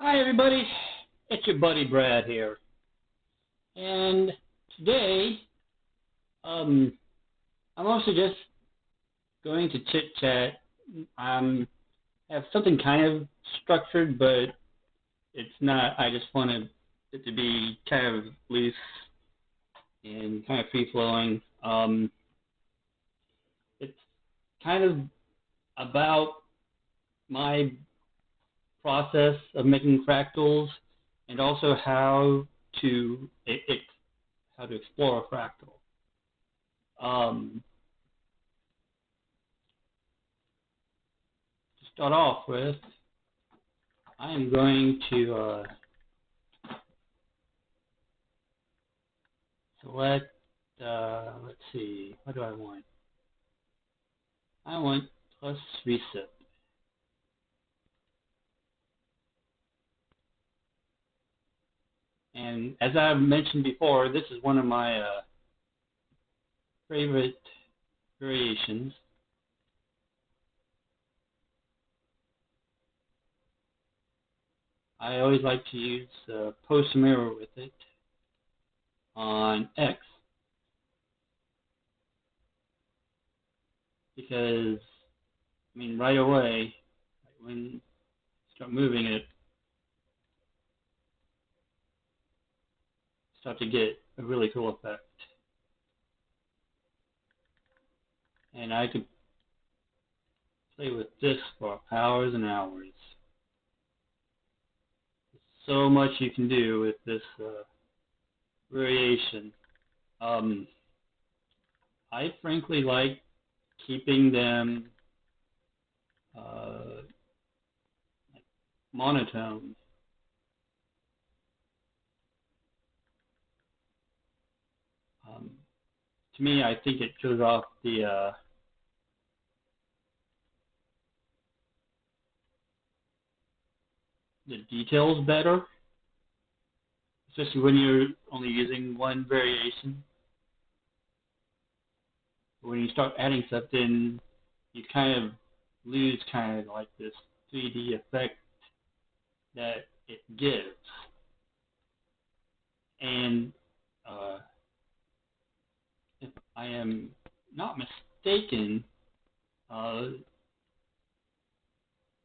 Hi everybody, it's your buddy Brad here, and today I'm also just going to chit chat. I have something kind of structured, but it's not. I just wanted it to be kind of loose and kind of free flowing. It's kind of about my process of making fractals, and also how to explore a fractal. To start off with, I am going to select, let's see, what do I want? I want plus reset. And as I've mentioned before, this is one of my favorite variations. I always like to use post mirror with it on X, because I mean right away when you start moving it, start to get a really cool effect. And I could play with this for hours and hours. So much you can do with this variation. I frankly like keeping them monotone. To me, I think it shows off the details better, especially when you're only using one variation. When you start adding stuff in, you kind of lose kind of like this 3D effect that it gives. And if I am not mistaken,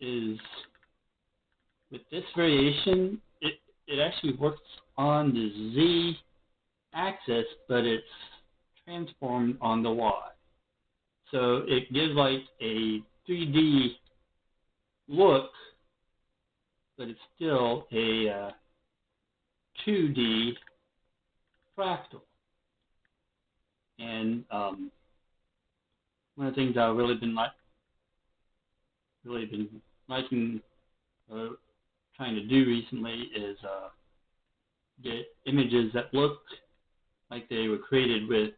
is with this variation, it actually works on the Z axis, but it's transformed on the Y. So it gives like a 3D look, but it's still a 2D fractal. And one of the things I've really been liking, trying to do recently is get images that look like they were created with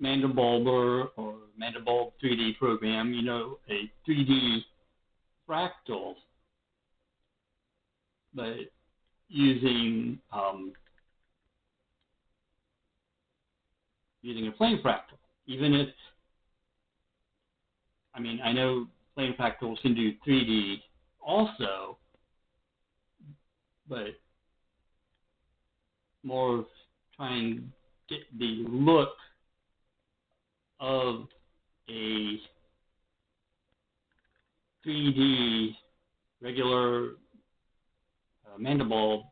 Mandelbulb or Mandelbulb 3D program, you know, a 3D fractal, but using a plane fractal. Even if, I mean, I know plane fractals can do 3D also, but more of trying to get the look of a 3D regular Mandelbulb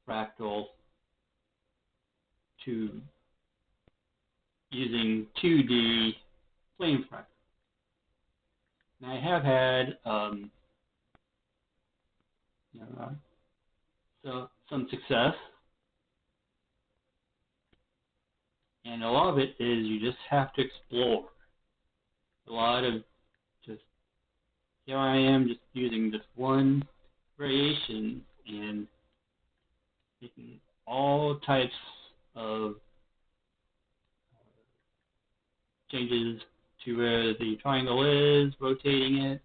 fractal to using 2D plane fractal. And I have had some success, and a lot of it is you just have to explore. A lot of just, here I am just using this one variation and making all types of changes to where the triangle is, rotating it.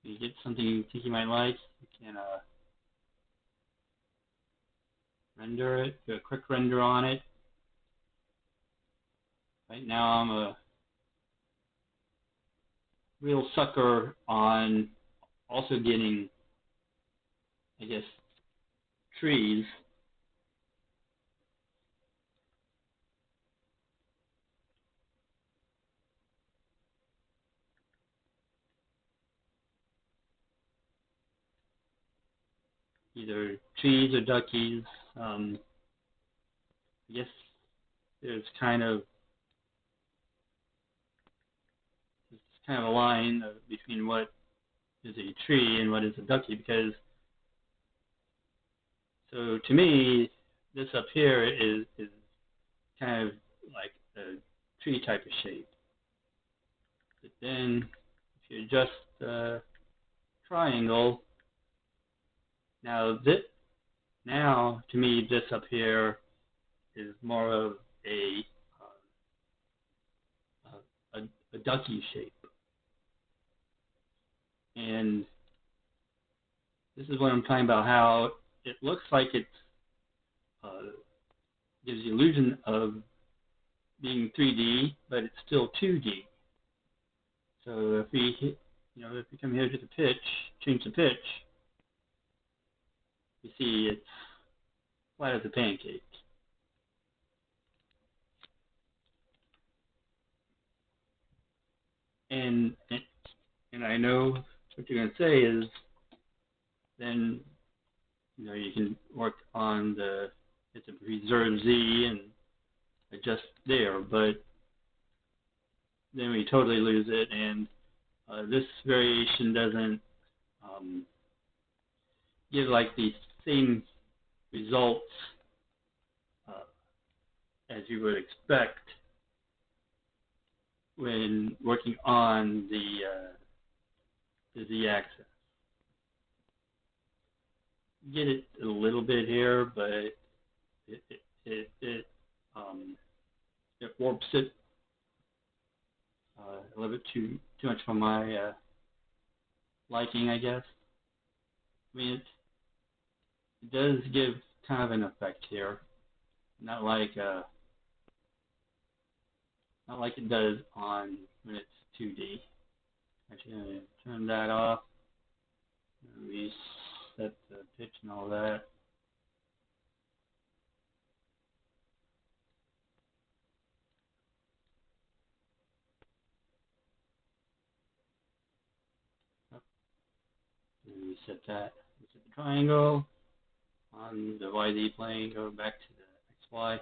If you get something you think you might like, you can render it, do a quick render on it. Right now I'm real sucker on also getting, I guess, trees. Either trees or duckies. I guess there's kind of a line between what is a tree and what is a ducky, because so to me this up here is kind of like a tree type of shape. But then if you adjust the triangle, now to me this up here is more of a ducky shape. And this is what I'm talking about, how it looks like it gives the illusion of being 3D, but it's still 2D. So if we hit, if we come here to the pitch, change the pitch, you see it's flat as a pancake. And I know what you're going to say is, then you can work on it's a preserve Z and adjust there, but then we totally lose it, and this variation doesn't give like the same results as you would expect when working on the Z-axis. Get it a little bit here, but it warps it a little bit too much for my liking, I guess. I mean, it does give kind of an effect here, not like it does on when it's 2D. Actually, I'm going to turn that off. Reset the pitch and all that. Reset that. Reset the triangle on the YZ plane. Go back to the XY.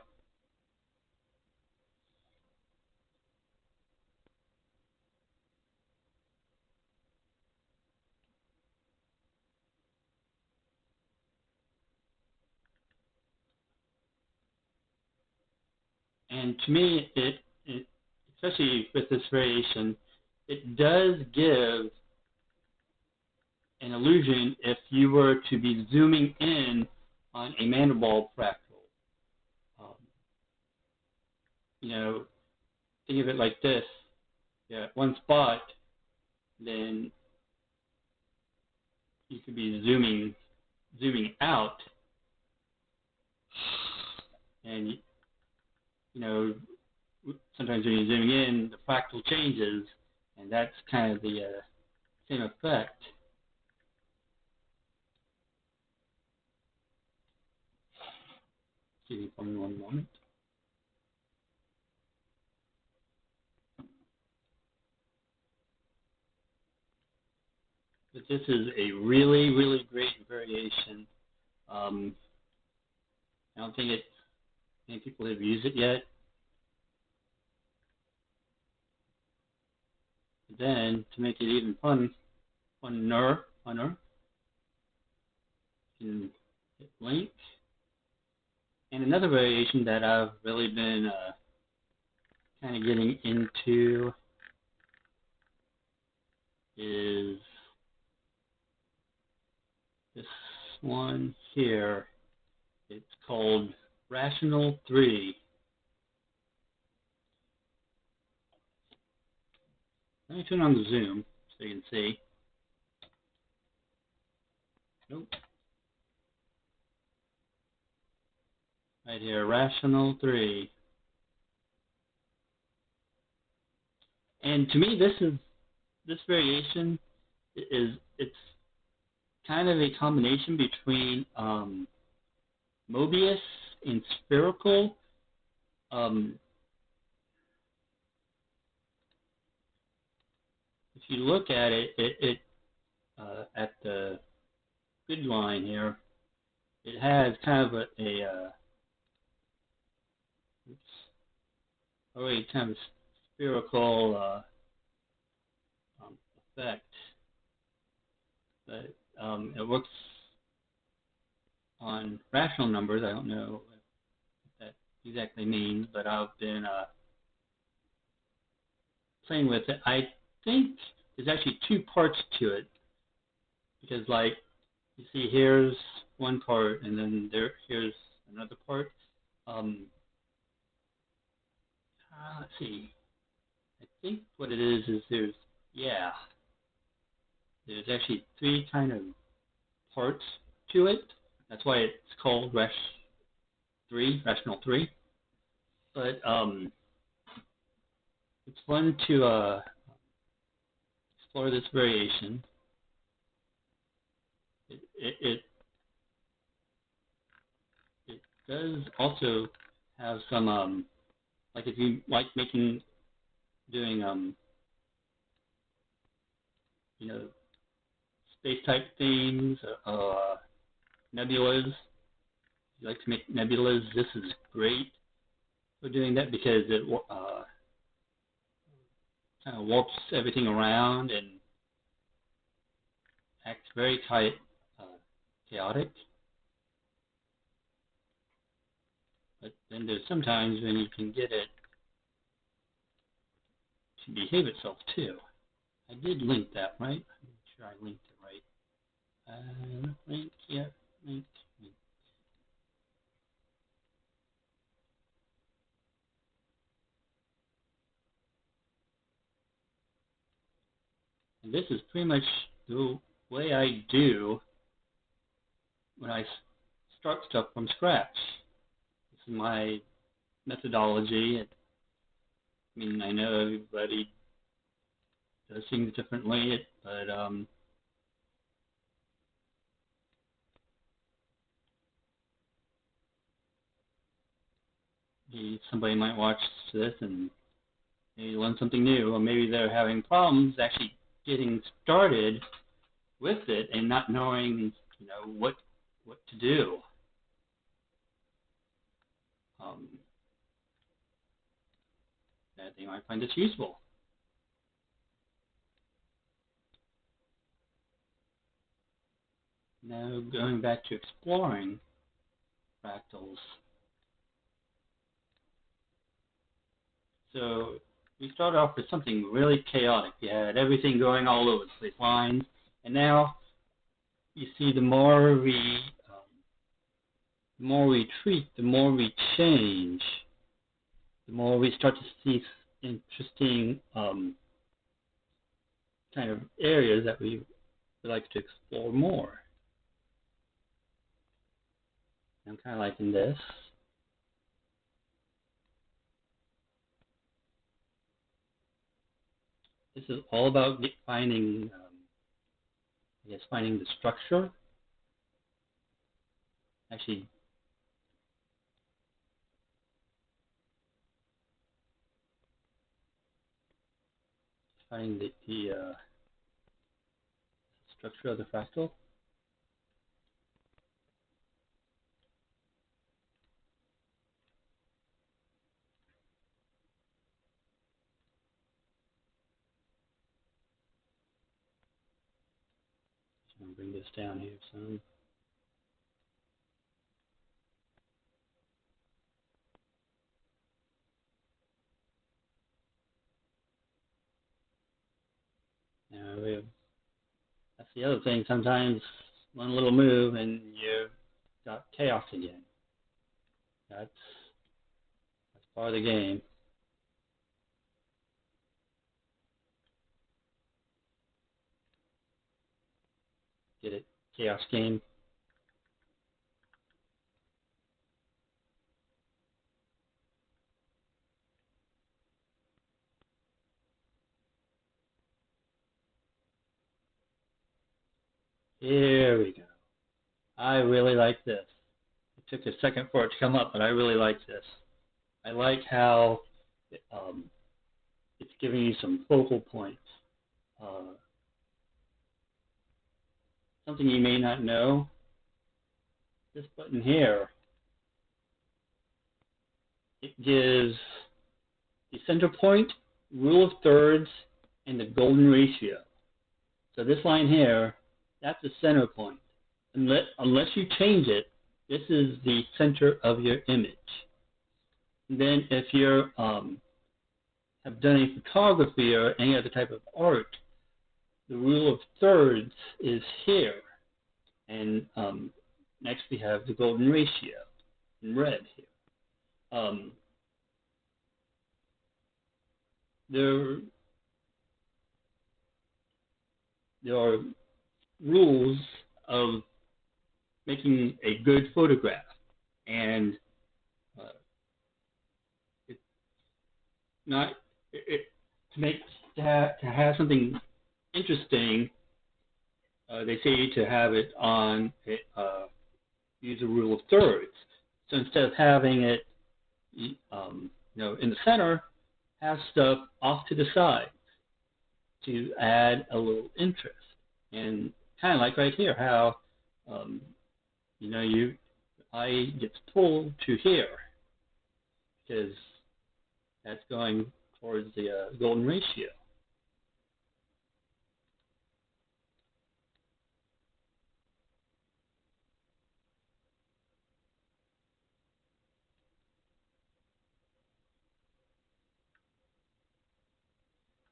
And to me, it especially with this variation, it does give an illusion if you were to be zooming in on a mandible fractal. Think of it like this. Yeah, one spot, then you could be zooming out, and sometimes when you're zooming in, the fractal changes, and that's kind of the same effect. Excuse me for one moment. But this is a really, really great variation. I don't think many people have used it yet. But then, to make it even funner, you can hit link. And another variation that I've really been kind of getting into is this one here. It's called Rational 3. Let me turn on the zoom so you can see. Nope. Right here, Rational 3. And to me, this this variation it's kind of a combination between Mobius and spherical. If you look at it at the grid line here, it has kind of kind of spherical effect. But it works on rational numbers. I don't know what that exactly means, but I've been playing with it. I think there's actually two parts to it, because like you see here's one part and then here's another part. Let's see. I think what it is there's actually three kind of parts to it. That's why it's called rational 3. But it's fun to explore this variation. It does also have some like if you like doing space type things, nebulas. If you like to make nebulas, this is great for doing that, because it kind of warps everything around and acts very chaotic. But then there's sometimes when you can get it to behave itself too. I did link that, right? I'm sure I linked it right. Link, yeah, link. And this is pretty much the way I do when I start stuff from scratch. This is my methodology. I mean, I know everybody does things differently, but somebody might watch this and maybe learn something new, or maybe they're having problems actually getting started with it and not knowing, what to do. That they might find this useful. Now going back to exploring fractals. So we started off with something really chaotic. You had everything going all over the place, lines, and now you see the more we treat, the more we change, the more we start to see interesting kind of areas that we would like to explore more. I'm kind of liking this. This is all about finding, finding the structure. Actually, finding the structure of the fractal. I'm going to bring this down here some. Now that's the other thing. Sometimes one little move and you've got chaos again. That's part of the game. Get it? Chaos game. Here we go. I really like this. It took a second for it to come up, but I really like this. I like how it's giving you some focal points. Something you may not know, this button here, it gives the center point, rule of thirds, and the golden ratio. So this line here, that's the center point. Unless you change it, this is the center of your image. And then if you have done any photography or any other type of art, the rule of thirds is here. And next we have the golden ratio in red here. There are rules of making a good photograph, and to have something interesting, they say to have it on use a rule of thirds. So instead of having it in the center, have stuff off to the side to add a little interest. And kind of like right here, how your eye gets pulled to here because that's going towards the golden ratio.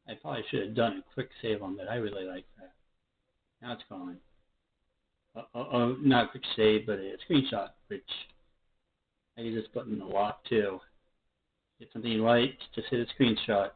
I probably should have done a quick save on that. I really like that. Now it's gone. Not a quick save, but a screenshot, which I use this button a lot too. Get something you like, just hit a screenshot.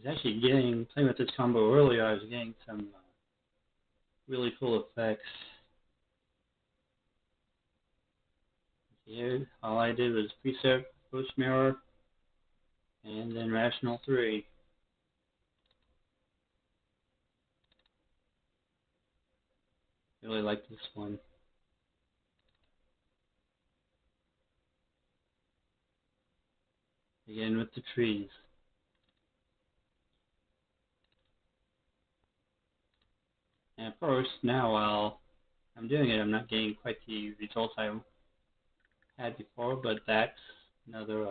I was actually playing with this combo earlier, I was getting some really cool effects. Here, all I did was preset, post mirror, and then rational 3. Really like this one. Again with the trees. And of course, now while I'm doing it, I'm not getting quite the results I had before, but that's another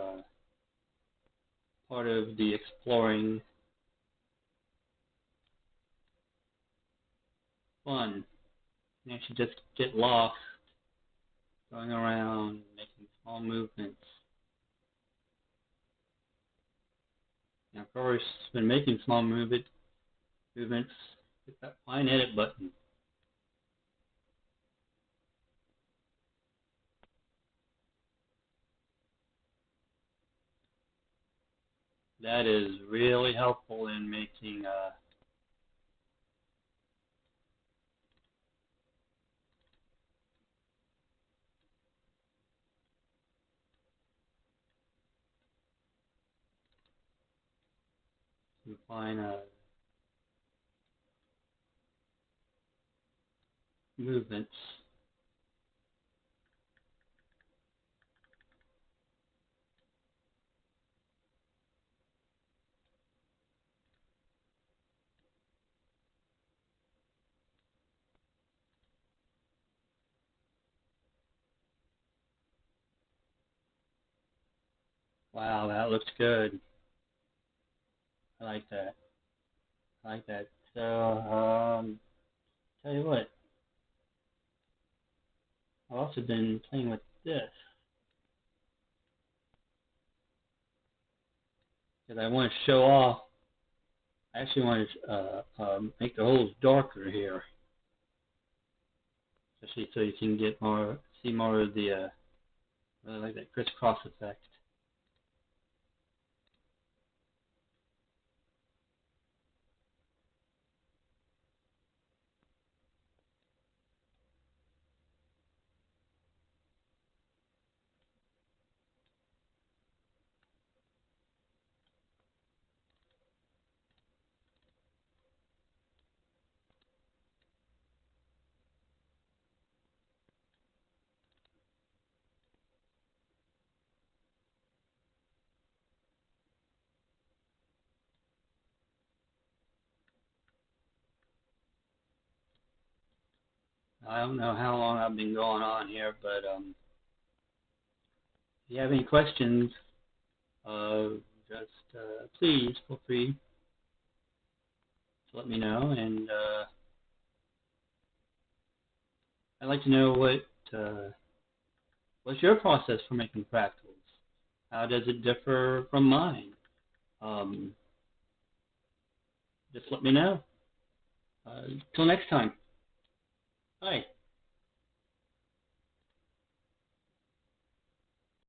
part of the exploring fun. You actually just get lost going around, making small movements. And of course, when making small movements, hit that fine edit button. That is really helpful in making some fine movements. Wow, that looks good. I like that. I like that. So, tell you what, I've also been playing with this because I want to show off. I actually want to make the holes darker here, especially so you can get more, see more of the, really like that crisscross effect. I don't know how long I've been going on here, but if you have any questions, just please feel free to let me know. And I'd like to know what's your process for making fractals? How does it differ from mine? Um, just let me know. Till next time. Bye.